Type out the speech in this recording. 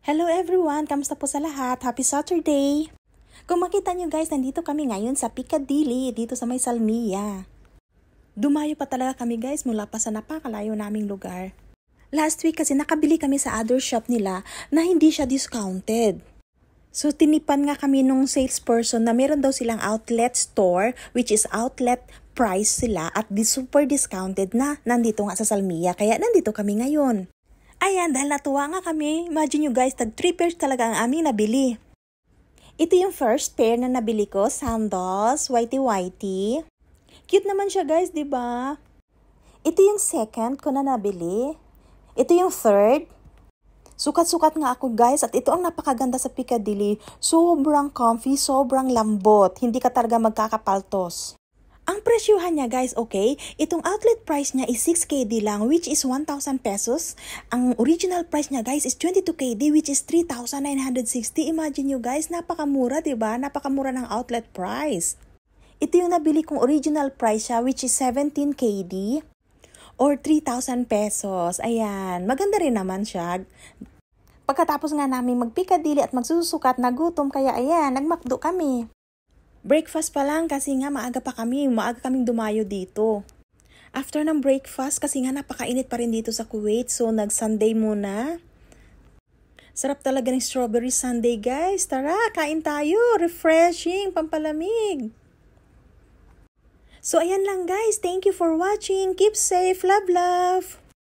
Hello everyone! Kamusta po sa lahat? Happy Saturday! Kung makita nyo guys, nandito kami ngayon sa Piccadilly, dito sa may Salmia. Dumayo pa talaga kami guys mula pa sa napakalayo naming lugar. Last week kasi nakabili kami sa other shop nila na hindi siya discounted. So tinipan nga kami nung salesperson na meron daw silang outlet store, which is outlet price sila at super discounted na nandito nga sa Salmia. Kaya nandito kami ngayon. Ayan, dahil natuwa nga kami. Imagine nyo guys, tag 3 pairs talaga ang aming nabili. Ito yung first pair na nabili ko, sandals, whitey-whitey. Cute naman siya guys, di ba? Ito yung second ko na nabili. Ito yung third. Sukat-sukat nga ako guys at ito ang napakaganda sa Piccadilly. Sobrang comfy, sobrang lambot. Hindi ka talaga magkakapaltos. Ang presyuhan niya guys, okay? Itong outlet price niya is 6KD lang, which is 1,000 pesos. Ang original price niya guys is 22KD, which is 3,960. Imagine nyo guys, napakamura, diba? Napakamura ng outlet price. Ito yung nabili kong original price siya, which is 17KD or 3,000 pesos. Ayan, maganda rin naman siya. Pagkatapos nga namin mag-Piccadilly at magsusukat, nagutom, kaya ayan, nag-McDo kami. Breakfast pa lang kasi nga maaga kaming dumayo dito. After ng breakfast kasi nga napakainit pa rin dito sa Kuwait, so nag-sundae muna. Sarap talaga ng strawberry sundae guys, tara kain tayo, refreshing, pampalamig. So ayan lang guys, thank you for watching, keep safe, love love!